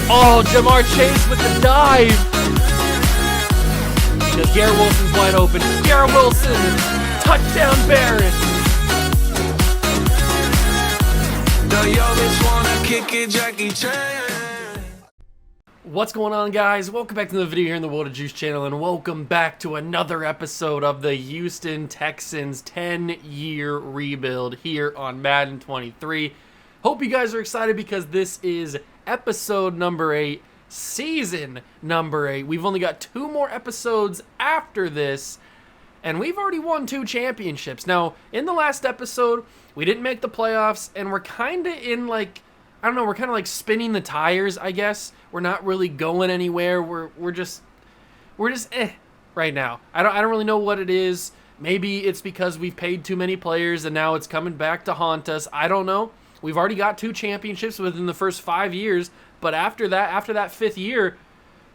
Oh, Jamar Chase with the dive. Because Garrett Wilson's wide open. Garrett Wilson, touchdown Barrett. What's going on, guys? Welcome back to the video here in the World of Juice channel, and welcome back to another episode of the Houston Texans 10-year rebuild here on Madden 23. Hope you guys are excited because this is episode number 8, season number 8. We've only got 2 more episodes after this, and we've already won 2 championships. Now, in the last episode, we didn't make the playoffs, and we're kind of in, like, I don't know, we're kind of like spinning the tires, I guess. We're not really going anywhere. We're just right now. I don't really know what it is. Maybe it's because we've paid too many players and now it's coming back to haunt us. I don't know. We've already got 2 championships within the first 5 years, but after that 5th year,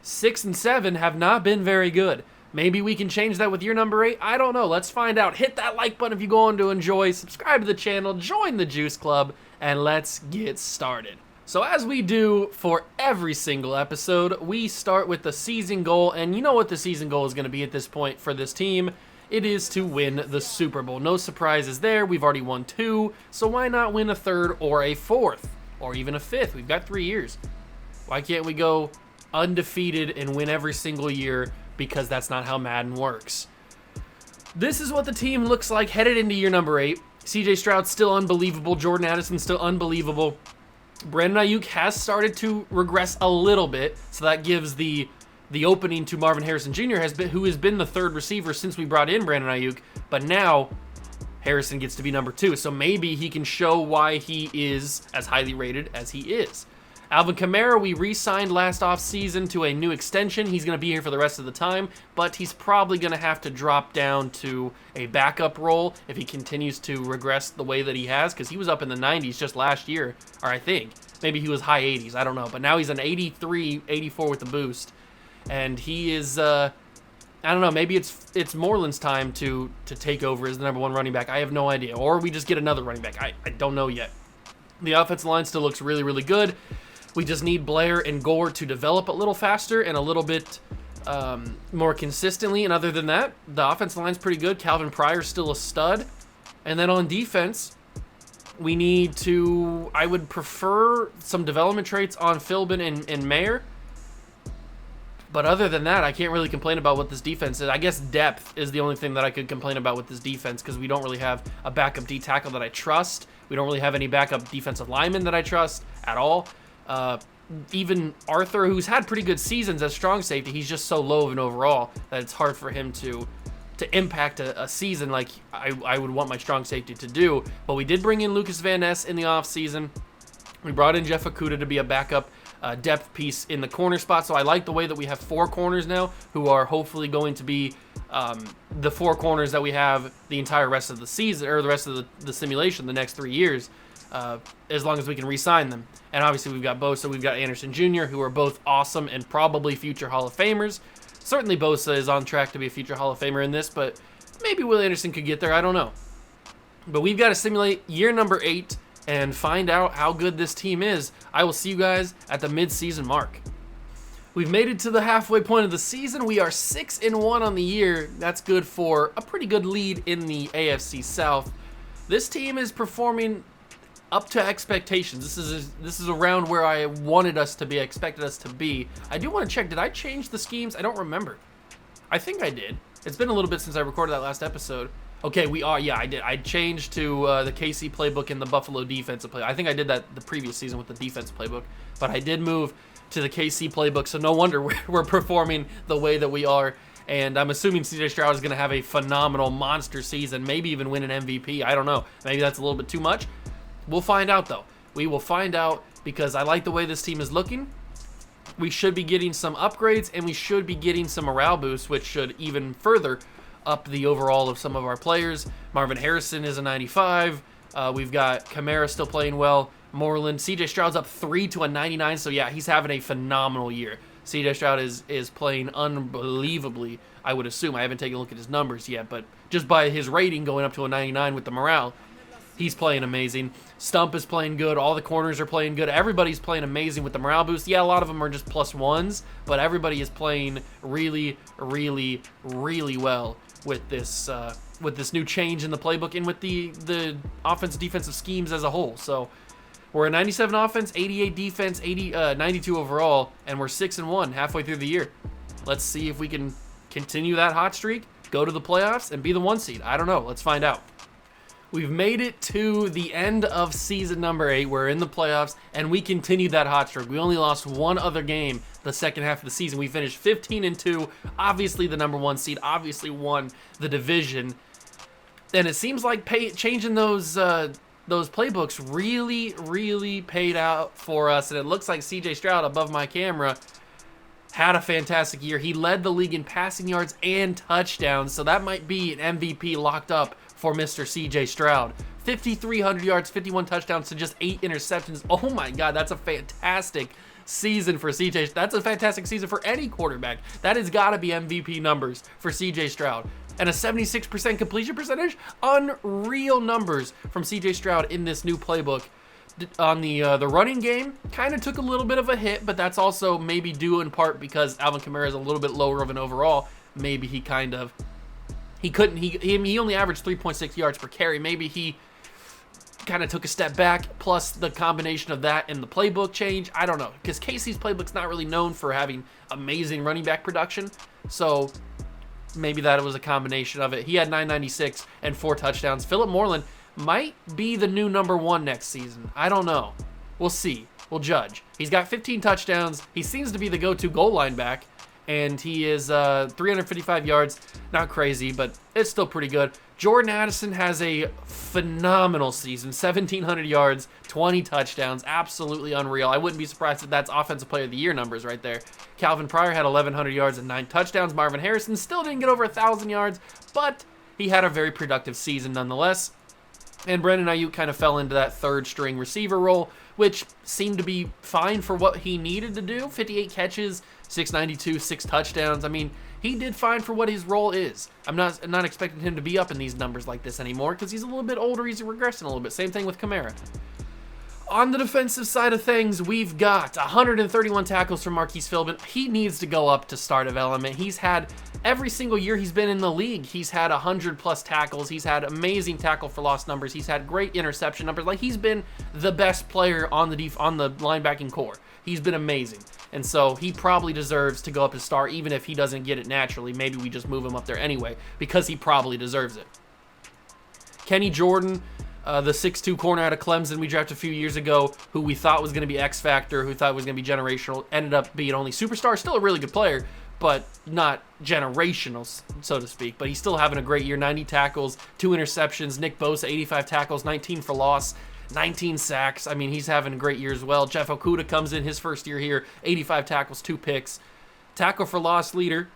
6 and 7 have not been very good. Maybe we can change that with year number 8. I don't know. Let's find out. Hit that like button if you go on to enjoy. Subscribe to the channel. Join the Juice Club. And let's get started. So as we do for every single episode, we start with the season goal. And you know what the season goal is going to be at this point for this team. It is to win the Super Bowl. No surprises there. We've already won 2. So why not win a 3rd or a 4th? Or even a 5th? We've got 3 years. Why can't we go undefeated and win every single year? Because that's not how Madden works. This is what the team looks like headed into year number 8. CJ Stroud's still unbelievable. Jordan Addison's still unbelievable. Brandon Ayuk has started to regress a little bit, so that gives the opening to Marvin Harrison Jr., who has been the 3rd receiver since we brought in Brandon Ayuk, but now Harrison gets to be number 2, so maybe he can show why he is as highly rated as he is. Alvin Kamara, we re-signed last offseason to a new extension. He's going to be here for the rest of the time, but he's probably going to have to drop down to a backup role if he continues to regress the way that he has, because he was up in the 90s just last year, or I think. Maybe he was high 80s, I don't know, but now he's an 83, 84 with the boost, and he is, I don't know, maybe it's Moreland's time to take over as the number 1 running back. I have no idea, or we just get another running back. I don't know yet. The offensive line still looks really, really good. We just need Blair and Gore to develop a little faster and a little bit more consistently. And other than that, the offensive line's pretty good. Calvin Pryor's still a stud. And then on defense, we need to, I would prefer some development traits on Philbin and Mayer. But other than that, I can't really complain about what this defense is. I guess depth is the only thing that I could complain about with this defense, because we don't really have a backup D tackle that I trust. We don't really have any backup defensive linemen that I trust at all. Even Arthur, who's had pretty good seasons as strong safety, he's just so low of an overall that it's hard for him to impact a season like I would want my strong safety to do. But we did bring in Lucas Van Ness in the offseason. We brought in Jeff Okudah to be a backup depth piece in the corner spot. So I like the way that we have 4 corners now who are hopefully going to be the 4 corners that we have the entire rest of the season, or the rest of the simulation the next 3 years. As long as we can re-sign them. And obviously we've got Bosa, we've got Anderson Jr., who are both awesome and probably future Hall of Famers. Certainly Bosa is on track to be a future Hall of Famer in this, but maybe Will Anderson could get there, I don't know. But we've got to simulate year number 8 and find out how good this team is. I will see you guys at the mid-season mark. We've made it to the halfway point of the season. We are 6-1 on the year. That's good for a pretty good lead in the AFC South. This team is performing up to expectations. This is around where I wanted us to be, expected us to be. I do want to check, did I change the schemes? I don't remember. I think I did. It's been a little bit since I recorded that last episode. Okay, yeah, I did. I changed to the KC playbook and the Buffalo defensive play. I think I did that the previous season with the defense playbook, but I did move to the KC playbook, so no wonder we're performing the way that we are. And I'm assuming CJ Stroud is going to have a phenomenal monster season, maybe even win an MVP. I don't know. Maybe that's a little bit too much. We'll find out, though. We will find out, because I like the way this team is looking. We should be getting some upgrades, and we should be getting some morale boosts, which should even further up the overall of some of our players. Marvin Harrison is a 95. We've got Kamara still playing well. Moreland. CJ Stroud's up 3 to a 99, so yeah, he's having a phenomenal year. CJ Stroud is playing unbelievably, I would assume. I haven't taken a look at his numbers yet, but just by his rating going up to a 99 with the morale, He's playing amazing. Stump is playing good. All the corners are playing good. Everybody's playing amazing with the morale boost. Yeah, a lot of them are just +1s, but everybody is playing really, really, really well with this new change in the playbook and with the offensive defensive schemes as a whole. So we're a 97 offense, 88 defense, 92 overall, and we're 6-1 halfway through the year. Let's see if we can continue that hot streak, go to the playoffs, and be the 1 seed. I don't know. Let's find out. We've made it to the end of season number 8. We're in the playoffs, and we continued that hot streak. We only lost one other game the second half of the season. We finished 15-2, obviously the number 1 seed, obviously won the division. And it seems like changing those playbooks really, really paid out for us. And it looks like C.J. Stroud, above my camera, had a fantastic year. He led the league in passing yards and touchdowns, so that might be an MVP locked up for Mr. C.J. Stroud. 5,300 yards, 51 touchdowns to just 8 interceptions. Oh my God, that's a fantastic season for C.J. That's a fantastic season for any quarterback. That has got to be MVP numbers for C.J. Stroud. And a 76% completion percentage? Unreal numbers from C.J. Stroud in this new playbook. On the running game, kind of took a little bit of a hit, but that's also maybe due in part because Alvin Kamara is a little bit lower of an overall. Maybe he only averaged 3.6 yards per carry. Maybe he kind of took a step back, plus the combination of that and the playbook change. I don't know, because Casey's playbook's not really known for having amazing running back production, so maybe that was a combination of it. He had 996 and 4 touchdowns. Philip Moreland might be the new number 1 next season. I don't know. We'll see. We'll judge. He's got 15 touchdowns. He seems to be the go-to goal line back, and he is 355 yards. Not crazy, but it's still pretty good. Jordan Addison has a phenomenal season. 1,700 yards, 20 touchdowns. Absolutely unreal. I wouldn't be surprised if that's Offensive Player of the Year numbers right there. Calvin Pryor had 1,100 yards and 9 touchdowns. Marvin Harrison still didn't get over 1,000 yards, but he had a very productive season nonetheless. And Brandon Ayuk kind of fell into that third-string receiver role, which seemed to be fine for what he needed to do. 58 catches, 692, 6 touchdowns. I mean, he did fine for what his role is. I'm not expecting him to be up in these numbers like this anymore because he's a little bit older. He's regressing a little bit. Same thing with Kamara. On the defensive side of things, we've got 131 tackles from Marquise Philbin. He needs to go up to star development. He's had, every single year he's been in the league, he's had 100+ tackles. He's had amazing tackle for loss numbers. He's had great interception numbers. Like, he's been the best player on the linebacking core. He's been amazing. And so he probably deserves to go up to star, even if he doesn't get it naturally. Maybe we just move him up there anyway, because he probably deserves it. Kenny Jordan, the 6'2 corner out of Clemson we drafted a few years ago, who we thought was going to be X Factor, who thought was going to be generational, ended up being only superstar. Still a really good player, but not generational, so to speak. But he's still having a great year. 90 tackles, 2 interceptions. Nick Bosa, 85 tackles, 19 for loss, 19 sacks. I mean, he's having a great year as well. Jeff Okudah comes in his first year here, 85 tackles, 2 picks. Tackle for loss leader,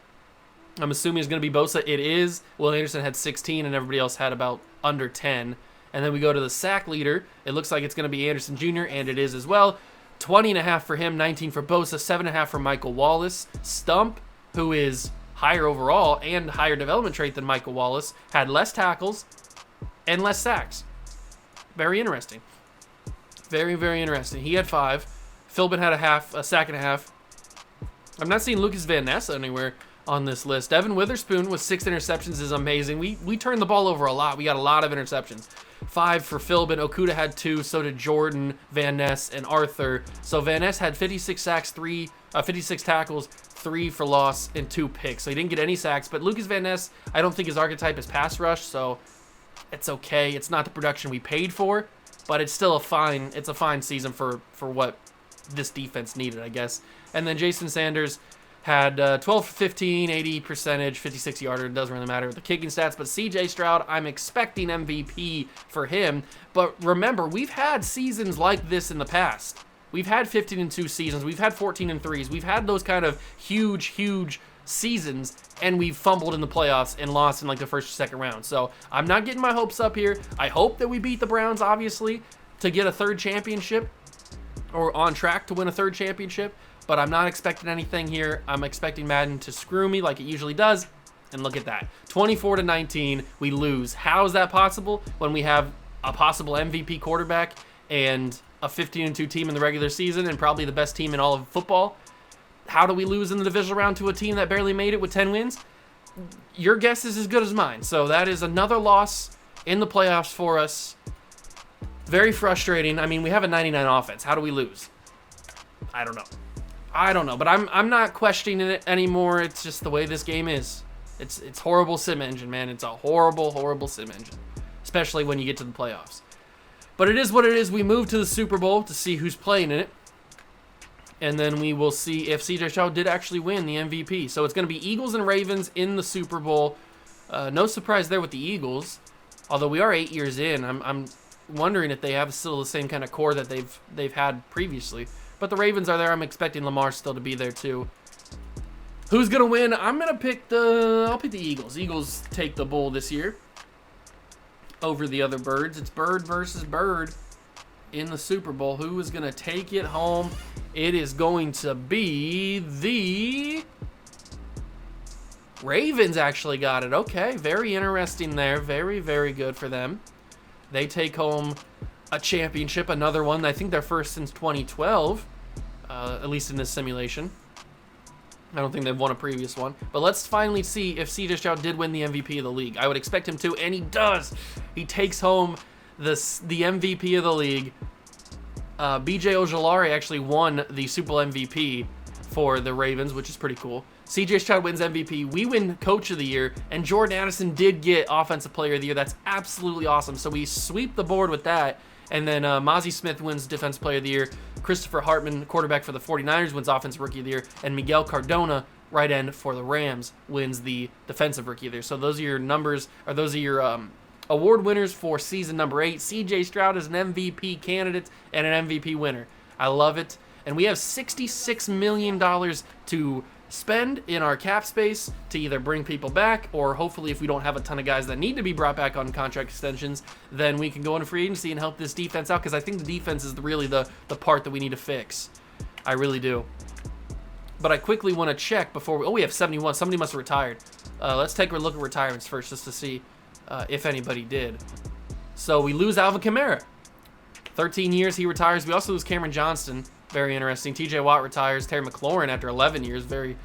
I'm assuming is going to be Bosa. It is. Will Anderson had 16, and everybody else had about under 10. And then we go to the sack leader. It looks like it's going to be Anderson Jr., and it is as well. 20.5 for him, 19 for Bosa, 7.5 for Michael Wallace. Stump, who is higher overall and higher development trait than Michael Wallace, had less tackles and less sacks. Very interesting. Very, very interesting. He had 5. Philbin had a sack and a half. I'm not seeing Lucas Van Ness anywhere on this list. Devin Witherspoon with 6 interceptions is amazing. We turned the ball over a lot. We got a lot of interceptions. 5 for Philbin. Okudah had 2. So did Jordan, Van Ness, and Arthur. So Van Ness had 56 sacks, 56 tackles, 3 for loss, and 2 picks. So he didn't get any sacks. But Lucas Van Ness, I don't think his archetype is pass rush. So it's okay. It's not the production we paid for, but it's still a fine season for what this defense needed, I guess. And then Jason Sanders had 12 for 15, 80 percentage, 56 yarder. It doesn't really matter with the kicking stats. But C.J. Stroud, I'm expecting MVP for him. But remember, we've had seasons like this in the past. We've had 15-2 seasons. We've had 14-3s. We've had those kind of huge seasons, and we've fumbled in the playoffs and lost in like the first or second round. So I'm not getting my hopes up here. I hope that we beat the Browns, obviously, to get a 3rd championship, or on track to win a 3rd championship. But I'm not expecting anything here. I'm expecting Madden to screw me like it usually does. And look at that. 24-19, we lose. How is that possible when we have a possible MVP quarterback and a 15-2 team in the regular season and probably the best team in all of football. How do we lose in the divisional round to a team that barely made it with 10 wins? Your guess is as good as mine. So that is another loss in the playoffs for us. Very frustrating. I mean, we have a 99 offense. How do we lose? I don't know. But I'm not questioning it anymore. It's just the way this game is. It's horrible sim engine, man. It's a horrible sim engine, especially when you get to the playoffs. But it is what it is. We move to the Super Bowl to see who's playing in it. And then we will see if CJ Stroud did actually win the MVP. So it's going to be Eagles and Ravens in the Super Bowl. No surprise there with the Eagles. Although we are 8 years in, I'm wondering if they have still the same kind of core that they've had previously. But the Ravens are there. I'm expecting Lamar still to be there too. Who's gonna win? I'm gonna pick I'll pick the Eagles. Eagles take the bowl this year over the other birds. It's bird versus bird in the Super Bowl. Who is gonna take it home? It is going to be the Ravens. Actually got it. Okay, very interesting there. Very, very good for them. They take home a championship, another one. I think they're first since 2012, at least in this simulation. I don't think they've won a previous one. But let's finally see if CJ Stroud did win the MVP of the league. I would expect him to, and he does. He takes home the MVP of the league. BJ Ojolari actually won the Super Bowl MVP for the Ravens, which is pretty cool. CJ Stroud wins MVP. We win Coach of the Year, and Jordan Addison did get Offensive Player of the Year. That's absolutely awesome. So we sweep the board with that. And then Mozzie Smith wins Defensive Player of the Year. Christopher Hartman, quarterback for the 49ers, wins Offensive Rookie of the Year. And Miguel Cardona, right end for the Rams, wins the Defensive Rookie of the Year. So those are your numbers, or those are your award winners for season number 8. CJ Stroud is an MVP candidate and an MVP winner. I love it. And we have $66 million to spend in our cap space to either bring people back, or hopefully if we don't have a ton of guys that need to be brought back on contract extensions, then we can go into free agency and help this defense out, because I think the defense is really the part that we need to fix. I really do. But I quickly want to check before we have 71. Somebody must have retired. Let's take a look at retirements first just to see if anybody did. So we lose Alvin Kamara. 13 years he retires. We also lose Cameron Johnston. Very interesting. TJ Watt retires. Terry McLaurin after 11 years. Very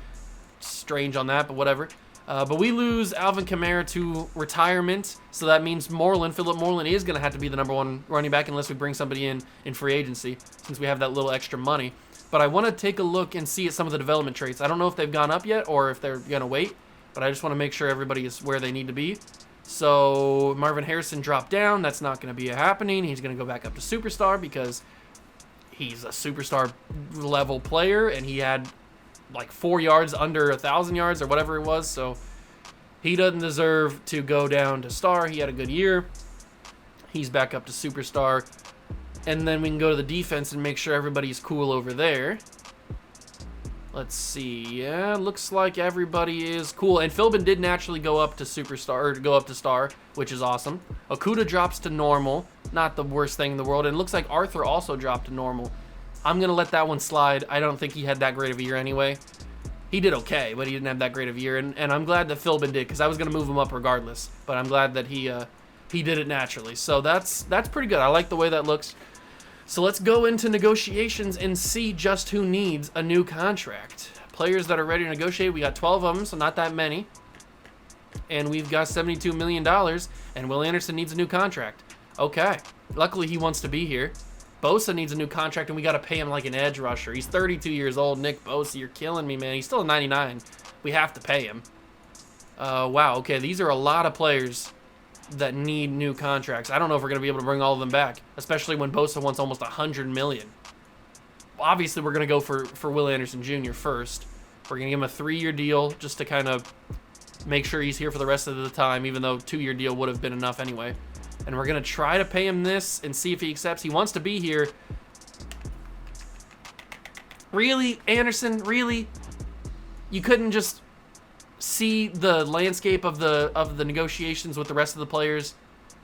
strange on that, but whatever. But we lose Alvin Kamara to retirement, so that means Philip Moreland is going to have to be the number 1 running back unless we bring somebody in free agency, since we have that little extra money. But I want to take a look and see at some of the development traits. I don't know if they've gone up yet or if they're going to wait, but I just want to make sure everybody is where they need to be. So Marvin Harrison dropped down. That's not going to be happening. He's going to go back up to superstar because he's a superstar level player, and he had like 4 yards under 1,000 yards or whatever it was. So he doesn't deserve to go down to star. He had a good year. He's back up to superstar. And then we can go to the defense and make sure everybody's cool over there. Let's see. Yeah, looks like everybody is cool. And Philbin did naturally go up to superstar, or go up to star, which is awesome. Okuda drops to normal. Not the worst thing in the world. And it looks like Arthur also dropped to normal. I'm going to let that one slide. I don't think he had that great of a year anyway. He did okay, but he didn't have that great of a year. And I'm glad that Philbin did, because I was going to move him up regardless. But I'm glad that he did it naturally. So that's pretty good. I like the way that looks. So let's go into negotiations and see just who needs a new contract. Players that are ready to negotiate, we got 12 of them, so not that many. And we've got $72 million, and Will Anderson needs a new contract. Okay. Luckily, he wants to be here. Bosa needs a new contract, and we got to pay him like an edge rusher. He's 32 years old. Nick Bosa, you're killing me, man. He's still a 99. We have to pay him. Wow, okay. These are a lot of players that need new contracts. I don't know if we're going to be able to bring all of them back, especially when Bosa wants almost $100 million. Obviously, we're going to go for Will Anderson Jr. first. We're going to give him a 3-year deal just to kind of make sure he's here for the rest of the time, even though a 2-year deal would have been enough anyway. And we're going to try to pay him this and see if he accepts. He wants to be here. Really, Anderson? Really? You couldn't just see the landscape of the negotiations with the rest of the players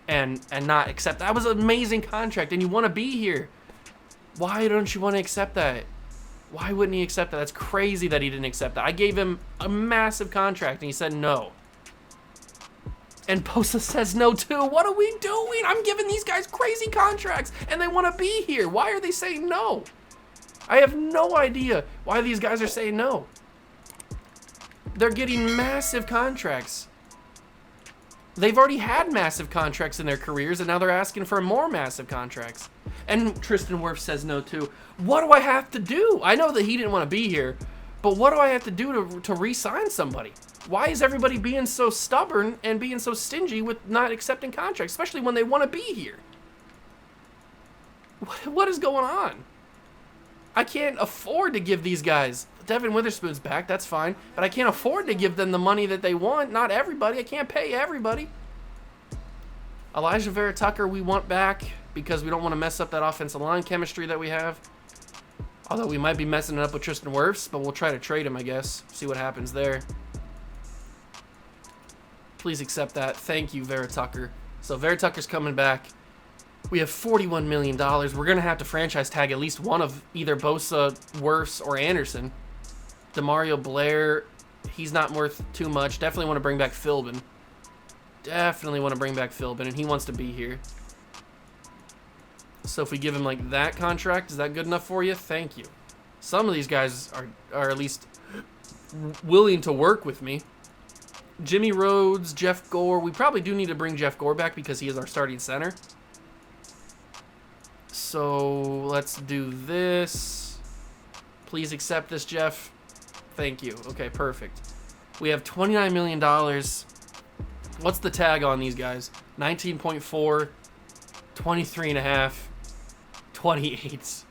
and not accept? That was an amazing contract, and you want to be here. Why don't you want to accept that? Why wouldn't he accept that? That's crazy that he didn't accept that. I gave him a massive contract, and he said no. And Bosa says no too. What are we doing? I'm giving these guys crazy contracts and they want to be here. Why are they saying no? I have no idea why these guys are saying no. They're getting massive contracts. They've already had massive contracts in their careers, and now they're asking for more massive contracts. And Tristan Wirfs says no too. What do I have to do? I know that he didn't want to be here, but what do I have to do to re-sign somebody? Why is everybody being so stubborn and being so stingy with not accepting contracts, especially when they want to be here? What is going on? I can't afford to give these guys. Devin Witherspoon's back, that's fine. But I can't afford to give them the money that they want. Not everybody. I can't pay everybody. Elijah Vera Tucker we want back because we don't want to mess up that offensive line chemistry that we have. Although we might be messing it up with Tristan Wirfs, but we'll try to trade him, I guess. See what happens there. Please accept that. Thank you, Vera Tucker. So Vera Tucker's coming back. We have $41 million. We're going to have to franchise tag at least one of either Bosa, Wirfs, or Anderson. DeMario Blair, he's not worth too much. Definitely want to bring back Philbin. Definitely want to bring back Philbin, and he wants to be here. So if we give him like that contract, is that good enough for you? Thank you. Some of these guys are at least willing to work with me. Jimmy Rhodes, Jeff Gore. We probably do need to bring Jeff Gore back because he is our starting center. So let's do this. Please accept this, Jeff. Thank you. Okay, perfect. We have $29 million. What's the tag on these guys? 19.4, 23.5, 28.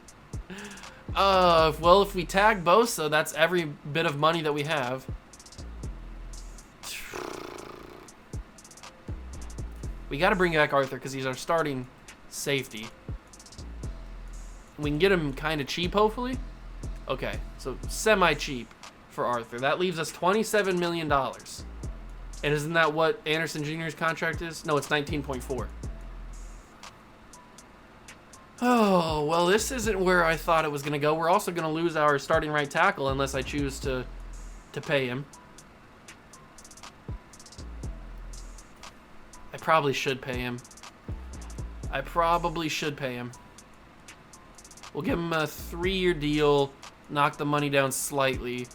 Well, if we tag Bosa, that's every bit of money that we have. We got to bring back Arthur because he's our starting safety. We can get him kind of cheap, hopefully. Okay, so semi-cheap for Arthur. That leaves us $27 million. And isn't that what Anderson Jr.'s contract is? No, it's 19.4. Oh, well, this isn't where I thought it was going to go. We're also going to lose our starting right tackle unless I choose to pay him. I probably should pay him. We'll give him a 3-year deal, knock the money down slightly.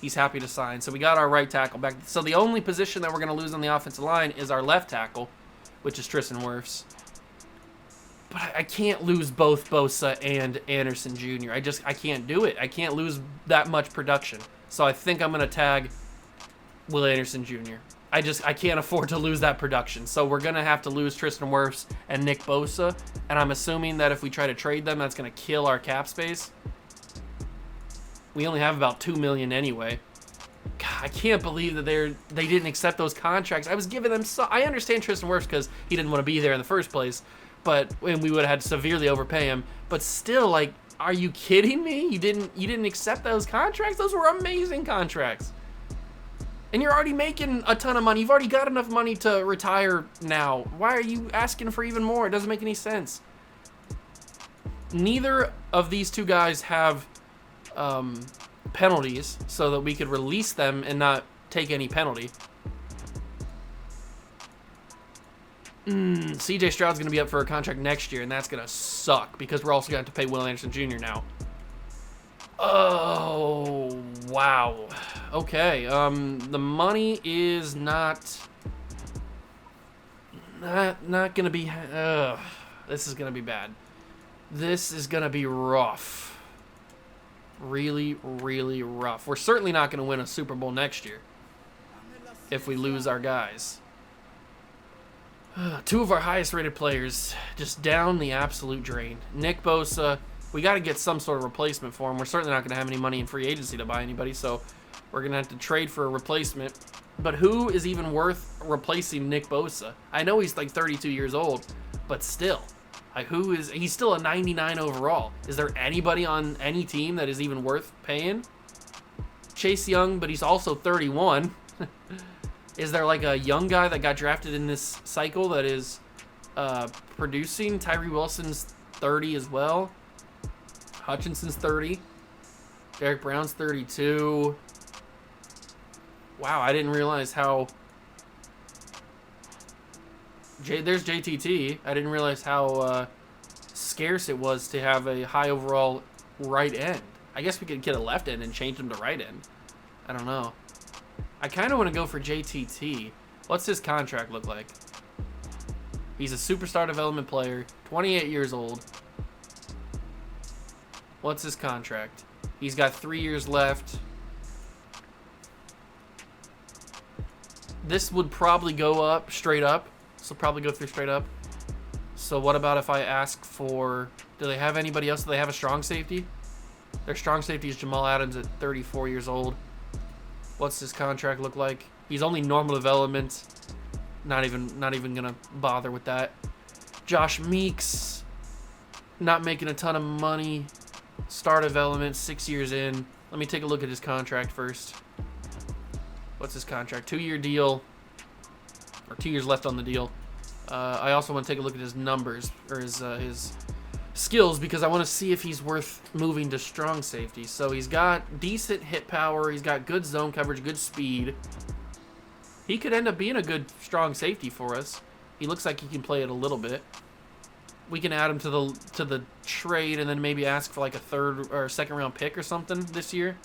He's happy to sign. So we got our right tackle back. So the only position that we're going to lose on the offensive line is our left tackle, which is Tristan Wirfs. But I can't lose both Bosa and Anderson Jr. I can't do it. I can't lose that much production. So I think I'm going to tag Will Anderson Jr. I can't afford to lose that production. So we're going to have to lose Tristan Wirfs and Nick Bosa. And I'm assuming that if we try to trade them, that's going to kill our cap space. We only have about $2 million anyway. God, I can't believe that they didn't accept those contracts. I was giving them I understand Tristan Wirfs because he didn't want to be there in the first place. And we would have had to severely overpay him. But still, like, are you kidding me? You didn't accept those contracts? Those were amazing contracts. And you're already making a ton of money. You've already got enough money to retire now. Why are you asking for even more? It doesn't make any sense. Neither of these two guys have penalties so that we could release them and not take any penalty. CJ Stroud's going to be up for a contract next year, and that's going to suck because we're also going to have to pay Will Anderson Jr. now. Oh, wow. Okay, the money is not going to be... this is going to be bad. This is going to be rough. Really, really rough. We're certainly not going to win a Super Bowl next year if we lose our guys. Two of our highest rated players just down the absolute drain. Nick Bosa, we got to get some sort of replacement for him. We're certainly not going to have any money in free agency to buy anybody, so we're going to have to trade for a replacement. But who is even worth replacing Nick Bosa? I know he's like 32 years old, but still. Like, he's still a 99 overall. Is there anybody on any team that is even worth paying? Chase Young, but he's also 31. Is there like a young guy that got drafted in this cycle that is producing? Tyree Wilson's 30 as well. Hutchinson's 30. Derek Brown's 32. Wow, I didn't realize how There's JTT. I didn't realize how scarce it was to have a high overall right end. I guess we could get a left end and change him to right end. I don't know. I kind of want to go for JTT. What's his contract look like? He's a superstar development player, 28 years old. What's his contract? He's got 3 years left. This would probably go up, straight up. This will probably go through straight up. So what about if I ask for... Do they have anybody else? Do they have a strong safety? Their strong safety is Jamal Adams at 34 years old. What's his contract look like? He's only normal development. Not even gonna bother with that. Josh Meeks, not making a ton of money. Star development, 6 years in. Let me take a look at his contract first. What's his contract? 2-year deal, or 2 years left on the deal. I also want to take a look at his numbers, or his skills, because I want to see if he's worth moving to strong safety. So he's got decent hit power. He's got good zone coverage, good speed. He could end up being a good strong safety for us. He looks like he can play it a little bit. We can add him to the trade and then maybe ask for like a 3rd or 2nd round pick or something this year.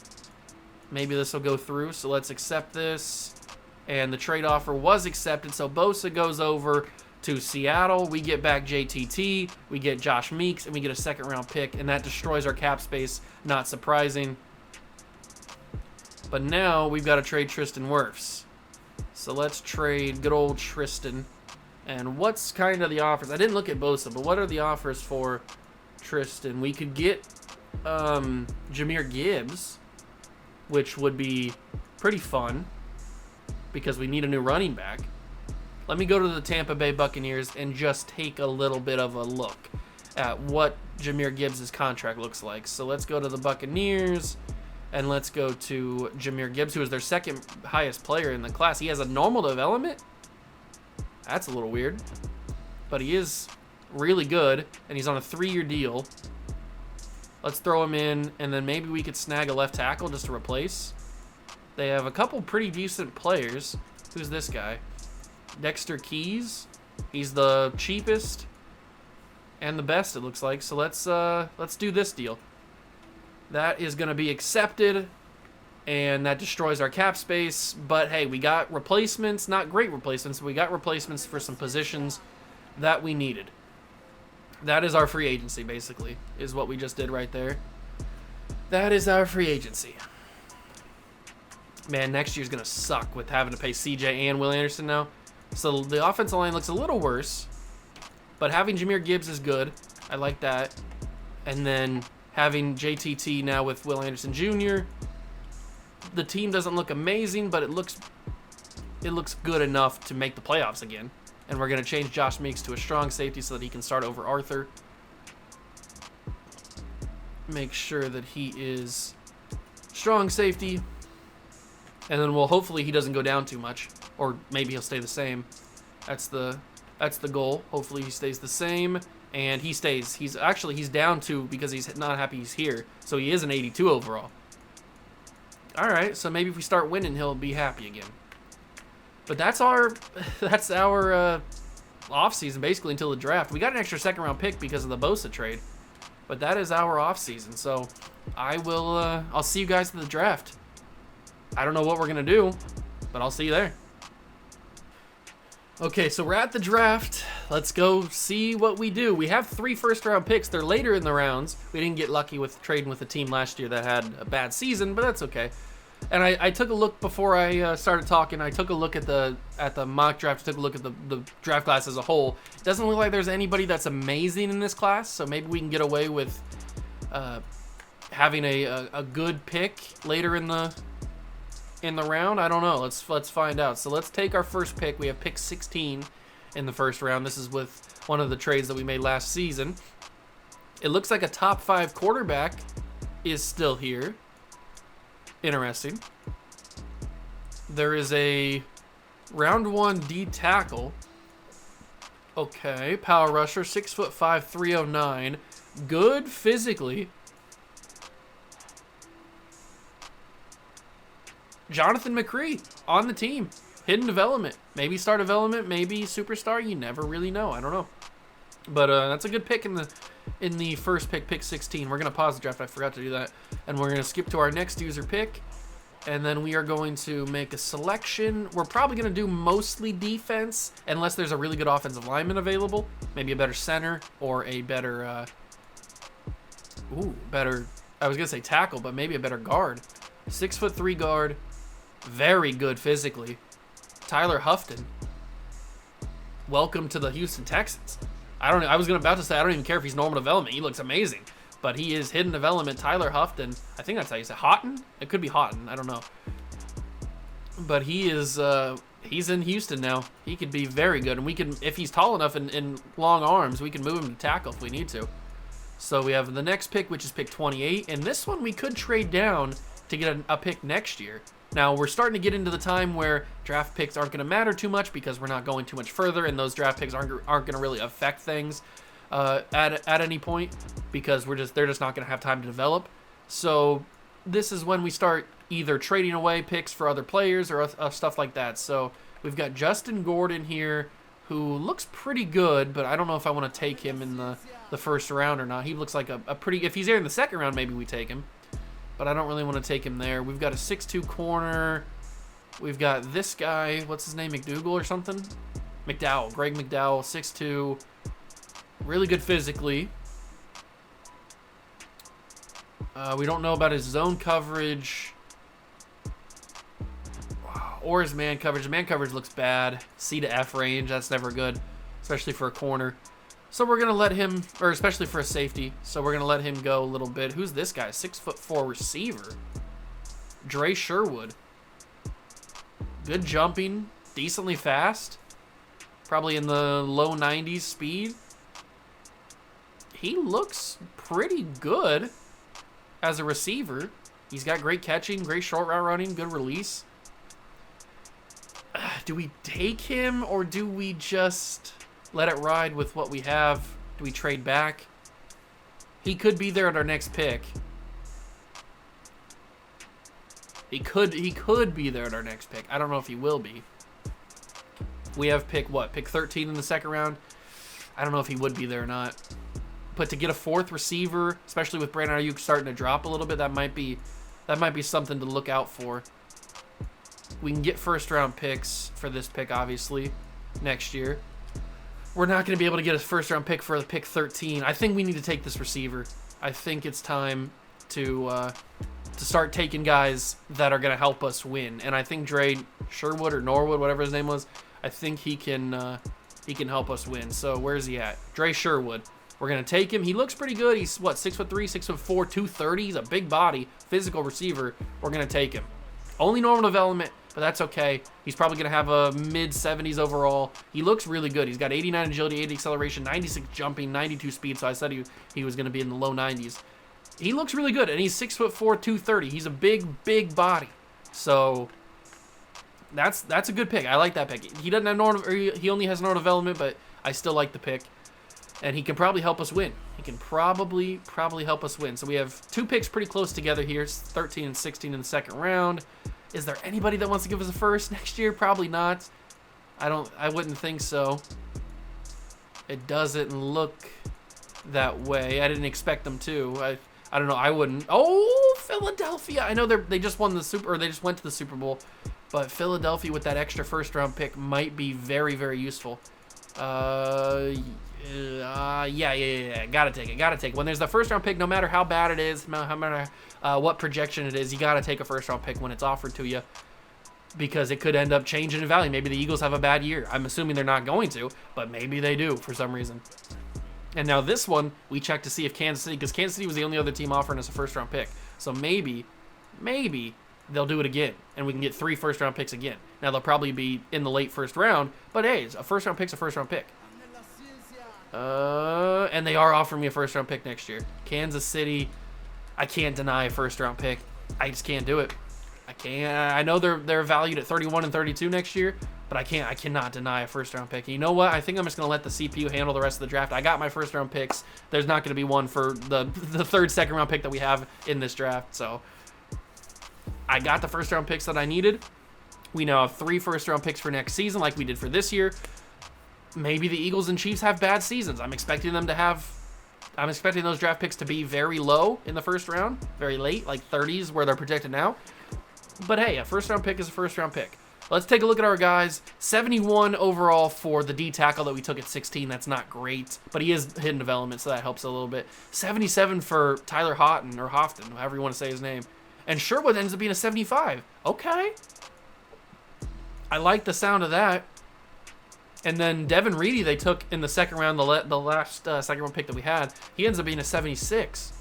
Maybe this will go through. So let's accept this. And the trade offer was accepted. So Bosa goes over to Seattle. We get back JTT. We get Josh Meeks. And we get a 2nd round pick. And that destroys our cap space. Not surprising. But now we've got to trade Tristan Wirfs. So let's trade good old Tristan. And what's kind of the offers? I didn't look at Bosa, but what are the offers for Tristan? We could get Jahmyr Gibbs, which would be pretty fun because we need a new running back. Let me go to the Tampa Bay Buccaneers and just take a little bit of a look at what Jahmyr Gibbs' contract looks like. So let's go to the Buccaneers. And let's go to Jahmyr Gibbs, who is their 2nd highest player in the class. He has a normal development. That's a little weird. But he is really good, and he's on a 3-year deal. Let's throw him in, and then maybe we could snag a left tackle just to replace. They have a couple pretty decent players. Who's this guy? Dexter Keys. He's the cheapest and the best, it looks like. So let's do this deal. That is going to be accepted, and that destroys our cap space. But, hey, we got replacements. Not great replacements, but we got replacements for some positions that we needed. That is our free agency, basically, is what we just did right there. That is our free agency. Man, next year's going to suck with having to pay CJ and Will Anderson now. So the offensive line looks a little worse, but having Jahmyr Gibbs is good. I like that. And then having JTT now with Will Anderson Jr. The team doesn't look amazing, but it looks good enough to make the playoffs again. And we're going to change Josh Meeks to a strong safety so that he can start over Arthur. Make sure that he is strong safety. And then hopefully he doesn't go down too much. Or maybe he'll stay the same. That's the goal. Hopefully he stays the same. And he stays. He's down 2 because he's not happy he's here. So he is an 82 overall. All right, so maybe if we start winning, he'll be happy again. But that's our offseason basically until the draft. We got an extra 2nd round pick because of the Bosa trade. But that is our offseason. So I'll see you guys at the draft. I don't know what we're going to do, but I'll see you there. Okay, so we're at the draft. Let's go see what we do. We have 3 first-round picks. They're later in the rounds. We didn't get lucky with trading with a team last year that had a bad season, but that's okay. And I took a look before I started talking. I took a look at the mock draft. I took a look at the draft class as a whole. It doesn't look like there's anybody that's amazing in this class, so maybe we can get away with having a good pick later in the round. I don't know. Let's find out. So let's take our first pick. We have pick 16 in the first round. This is with one of the trades that we made last season. It looks like a top 5 quarterback is still here. Interesting. There is a round 1 D tackle. Okay, power rusher, 6'5", 309. Good physically. Jonathan McCree on the team. hidden development. Maybe star development, maybe superstar. You never really know. I don't know. But that's a good pick in the first pick, pick 16. We're going to pause the draft. I forgot to do that. And we're going to skip to our next user pick. And then we are going to make a selection. We're probably going to do mostly defense, unless there's a really good offensive lineman available. Maybe a better center or a better, I was going to say tackle, but maybe a better guard. 6'3" guard. Very good physically. Tyler Hufton. Welcome to the Houston Texans. I was about to say, I don't even care if he's normal development. He looks amazing. But he is hidden development. Tyler Hufton. I think that's how you say Houghton? It could be Houghton. I don't know. But he is, he's in Houston now. He could be very good. And we can, if he's tall enough and long arms, we can move him to tackle if we need to. So we have the next pick, which is pick 28. And this one we could trade down to get a pick next year. Now, we're starting to get into the time where draft picks aren't going to matter too much because we're not going too much further, and those draft picks aren't going to really affect things at any point because they're just not going to have time to develop. So this is when we start either trading away picks for other players or stuff like that. So we've got Justin Gordon here, who looks pretty good, but I don't know if I want to take him in the first round or not. He looks like a pretty... If he's there in the second round, maybe we take him. But I don't really want to take him there. We've got a 6'2" corner. We've got this guy. What's his name? McDougal or something? McDowell. Greg McDowell, 6'2". Really good physically. We don't know about his zone coverage. Or his man coverage. The man coverage looks bad. C to F range. That's never good. Especially for a corner. So we're going to let him, or especially for a safety, so we're going to let him go a little bit. Who's this guy? 6'4" receiver. Dre Sherwood. Good jumping. Decently fast. Probably in the low 90s speed. He looks pretty good as a receiver. He's got great catching, great short route running, good release. Do we take him or do we just... let it ride with what we have? Do we trade back? He could be there at our next pick. He could be there at our next pick. I don't know if he will be. We have pick what? Pick 13 in the second round. I don't know if he would be there or not. But to get a fourth receiver, especially with Brandon Ayuk starting to drop a little bit, that might be something to look out for. We can get first round picks for this pick, obviously, next year. We're not going to be able to get a first-round pick for the pick 13. I think we need to take this receiver. I think it's time to start taking guys that are going to help us win. And I think Dre Sherwood or Norwood, whatever his name was, I think he can help us win. So where's he at? Dre Sherwood. We're going to take him. He looks pretty good. He's, what, 6'3", 6'4", 230. He's a big body, physical receiver. We're going to take him. Only normal development, but that's okay. He's probably going to have a mid-70s overall. He looks really good. He's got 89 agility, 80 acceleration, 96 jumping, 92 speed, so I said he was going to be in the low 90s. He looks really good, and he's 6'4", 230. He's a big body. So that's a good pick. I like that pick. He doesn't have normal, or he only has normal development, but I still like the pick. And he can probably help us win. He can probably help us win. So we have two picks pretty close together here. It's 13 and 16 in the second round. Is there anybody that wants to give us a first next year? Probably not. I wouldn't think so. It doesn't look that way. I didn't expect them to. I don't know. I wouldn't. Oh, Philadelphia. I know they just won they just went to the Super Bowl. But Philadelphia with that extra first round pick might be very, very useful. Yeah. Gotta take it. When there's the first round pick, no matter how bad it is, no matter what projection it is, you gotta take a first round pick when it's offered to you, because it could end up changing in value. Maybe the Eagles have a bad year. I'm assuming they're not going to, but maybe they do for some reason. And now this one, we check to see if Kansas City, because Kansas City was the only other team offering us a first round pick. So maybe they'll do it again, and we can get 3 first round picks again. Now they'll probably be in the late first round, but hey, a first round pick's a first round pick. And they are offering me a first round pick next year. Kansas City, I can't deny a first round pick. I just can't do it. I can't. I know they're valued at 31 and 32 next year, but I cannot deny a first round pick. And you know what? I think I'm just gonna let the CPU handle the rest of the draft. I got my first round picks. There's not gonna be one for the third second round pick that we have in this draft. So I got the first round picks that I needed. We now have 3 first-round picks for next season like we did for this year. Maybe the Eagles and Chiefs have bad seasons. I'm expecting those draft picks to be very low in the first round, very late, like 30s where they're projected now. But hey, a first-round pick is a first-round pick. Let's take a look at our guys. 71 overall for the D tackle that we took at 16. That's not great, but he is hidden development, so that helps a little bit. 77 for Tyler Houghton, or Houghton, however you want to say his name. And Sherwood ends up being a 75. Okay. I like the sound of that. And then Devin Reedy they took in the second round, the last second round pick that we had. He ends up being a 76.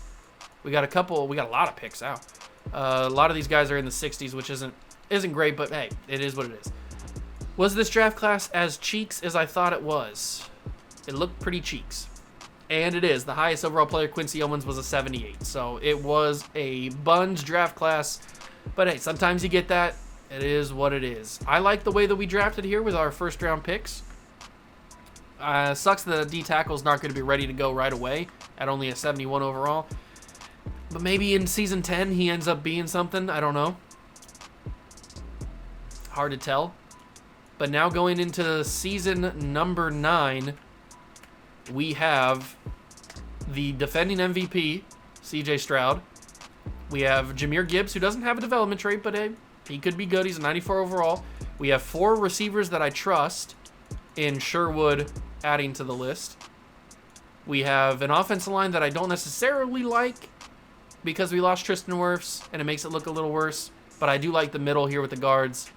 We got a lot of picks out. A lot of these guys are in the 60s, which isn't great, but hey, it is what it is. Was this draft class as cheeks as I thought it was? It looked pretty cheeks. And it is. The highest overall player, Quincy Owens, was a 78. So it was a buns draft class. But hey, sometimes you get that. It is what it is. I like the way that we drafted here with our first round picks. Sucks that the D tackle's not going to be ready to go right away at only a 71 overall. But maybe in season 10 he ends up being something. I don't know. Hard to tell. But now going into season number 9, we have the defending MVP, CJ Stroud. We have Jahmyr Gibbs, who doesn't have a development trait, but hey, he could be good. He's a 94 overall. We have 4 receivers that I trust in Sherwood adding to the list. We have an offensive line that I don't necessarily like because we lost Tristan Wirfs, and it makes it look a little worse. But I do like the middle here with the guards.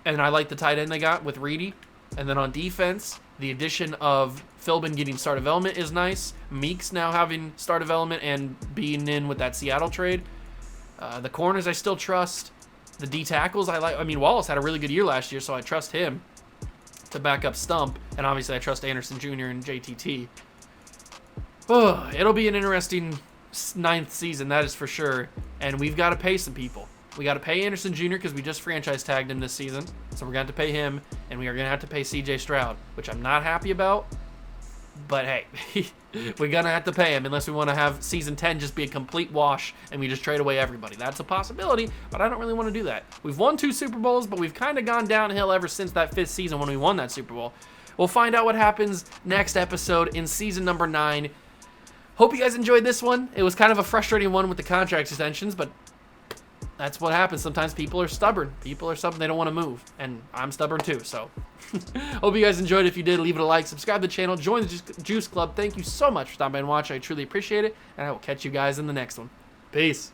And I like the tight end they got with Reedy. And then on defense, the addition of Philbin getting star development is nice. Meeks now having star development and being in with that Seattle trade. The corners I still trust. The D tackles I like. I mean, Wallace had a really good year last year, so I trust him to back up Stump. And obviously I trust Anderson Jr. and JTT. Oh, it'll be an interesting 9th season, that is for sure. And we've got to pay some people. We got to pay Anderson Jr. because we just franchise tagged him this season. So we're going to have to pay him, and we are going to have to pay CJ Stroud, which I'm not happy about. But hey, we're going to have to pay him unless we want to have season 10 just be a complete wash and we just trade away everybody. That's a possibility, but I don't really want to do that. We've won 2 Super Bowls, but we've kind of gone downhill ever since that 5th season when we won that Super Bowl. We'll find out what happens next episode in season number 9. Hope you guys enjoyed this one. It was kind of a frustrating one with the contract extensions, but that's what happens. Sometimes people are stubborn. People are stubborn. They don't want to move. And I'm stubborn too, so. Hope you guys enjoyed. If you did, leave it a like. Subscribe to the channel. Join the Juice Club. Thank you so much for stopping by and watching. I truly appreciate it. And I will catch you guys in the next one. Peace.